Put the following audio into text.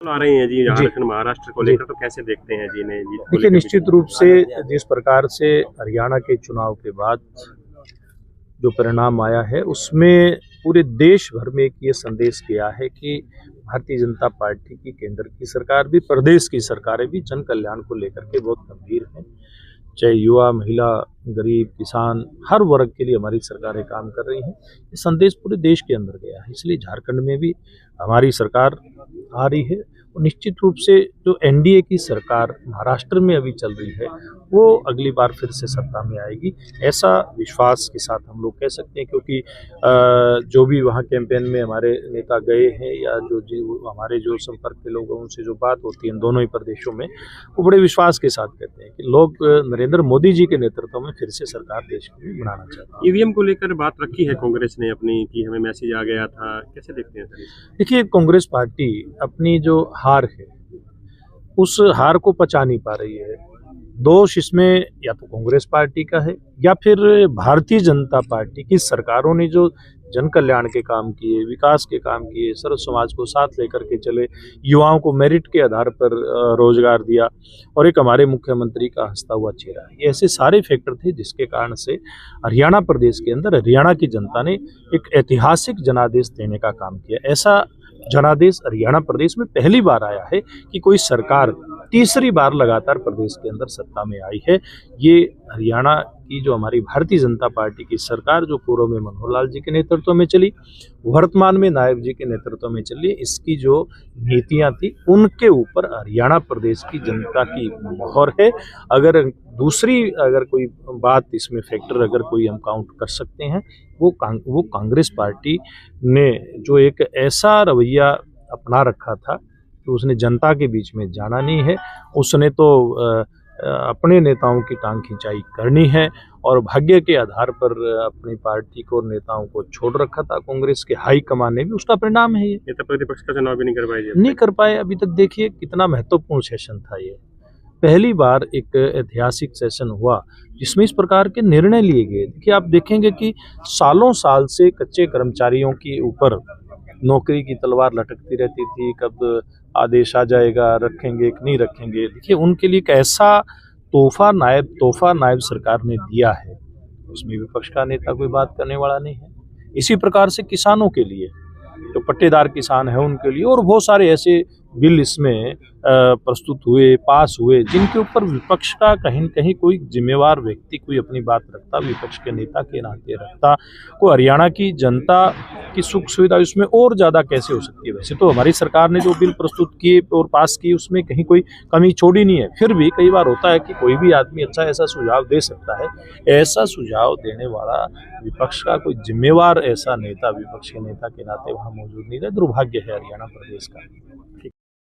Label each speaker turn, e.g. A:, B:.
A: आ रही हैं जी
B: जी,
A: झारखंड महाराष्ट्र को
B: जी।
A: लेकर, तो कैसे देखते हैं जी इन्हें जीत को
B: देखिए,
A: लेकर
B: निश्चित रूप से जिस प्रकार से हरियाणा के चुनाव के बाद जो परिणाम आया है, उसमें पूरे देश भर में एक ये संदेश गया है कि भारतीय जनता पार्टी की केंद्र की सरकार भी, प्रदेश की सरकारें भी जन कल्याण को लेकर के बहुत गंभीर हैं। चाहे युवा, महिला, गरीब, किसान, हर वर्ग के लिए हमारी सरकारें काम कर रही हैं। ये संदेश पूरे देश के अंदर गया है, इसलिए झारखंड में भी हमारी सरकार आ रही है और निश्चित रूप से जो एनडीए की सरकार महाराष्ट्र में अभी चल रही है, वो अगली बार फिर से सत्ता में आएगी, ऐसा विश्वास के साथ हम लोग कह सकते हैं। क्योंकि जो भी वहाँ कैंपेन में हमारे नेता गए हैं या हमारे जो संपर्क के लोग हैं, उनसे जो बात होती है इन दोनों ही प्रदेशों में, वो बड़े विश्वास के साथ कहते हैं कि लोग नरेंद्र मोदी जी के नेतृत्व में फिर से सरकार देश की बनाना चाहते हैं।
A: ईवीएम को लेकर बात रखी है कांग्रेस ने अपनी कि हमें मैसेज आ गया था, कैसे देखते हैं सर इसे?
B: देखिए, कांग्रेस पार्टी अपनी जो हार है, उस हार को पचा नहीं पा रही है। दोष इसमें या तो कांग्रेस पार्टी का है या फिर भारतीय जनता पार्टी की सरकारों ने जो जन कल्याण के काम किए, विकास के काम किए, सर्व समाज को साथ लेकर के चले, युवाओं को मेरिट के आधार पर रोजगार दिया और एक हमारे मुख्यमंत्री का हंसता हुआ चेहरा। ये ऐसे सारे फैक्टर थे जिसके कारण से हरियाणा प्रदेश के अंदर हरियाणा की जनता ने एक ऐतिहासिक जनादेश देने का काम किया। ऐसा जनादेश हरियाणा प्रदेश में पहली बार आया है कि कोई सरकार तीसरी बार लगातार प्रदेश के अंदर सत्ता में आई है। ये हरियाणा की जो हमारी भारतीय जनता पार्टी की सरकार, जो पूर्व में मनोहर लाल जी के नेतृत्व में चली, वर्तमान में नायब जी के नेतृत्व में चली, इसकी जो नीतियां थी उनके ऊपर हरियाणा प्रदेश की जनता की मोहर है। अगर अगर कोई बात इसमें फैक्टर अगर कोई हम काउंट कर सकते हैं, वो कांग्रेस पार्टी ने जो एक ऐसा रवैया अपना रखा था कि उसने जनता के बीच में जाना नहीं है। उसने तो अपने नेताओं की टांग खिंचाई करनी है और भाग्य के आधार पर अपनी पार्टी को और नेताओं को छोड़ रखा था। कांग्रेस के हाई कमान ने भी, उसका परिणाम है ये।
A: नेता प्रतिपक्ष का चुनाव भी नहीं कर पाए
B: नहीं कर पाए अभी तक। देखिए कितना महत्वपूर्ण सेशन था ये। पहली बार एक ऐतिहासिक सेशन हुआ जिसमें इस प्रकार के निर्णय लिए गए। देखिए, आप देखेंगे कि सालों साल से कच्चे कर्मचारियों के ऊपर नौकरी की तलवार लटकती रहती थी, कब आदेश आ जाएगा, रखेंगे कि नहीं रखेंगे। देखिए, उनके लिए एक ऐसा तोहफा नायब सरकार ने दिया है, उसमें विपक्ष का नेता कोई बात करने वाला नहीं है। इसी प्रकार से किसानों के लिए, जो पट्टेदार किसान है उनके लिए, और बहुत सारे ऐसे बिल इसमें प्रस्तुत हुए, पास हुए, जिनके ऊपर विपक्ष का कहीं न कहीं कोई जिम्मेवार व्यक्ति कोई अपनी बात रखता, विपक्ष के नेता के नाते रखता। को हरियाणा की जनता की सुख सुविधा इसमें और ज़्यादा कैसे हो सकती है। वैसे तो हमारी सरकार ने जो बिल प्रस्तुत किए और पास किए, उसमें कहीं कोई कमी छोड़ी नहीं है। फिर भी कई बार होता है कि कोई भी आदमी अच्छा ऐसा सुझाव दे सकता है, ऐसा सुझाव देने वाला विपक्ष का कोई जिम्मेवार ऐसा नेता, विपक्ष के नेता के नाते वहाँ मौजूद नहीं रहा। दुर्भाग्य है हरियाणा प्रदेश का।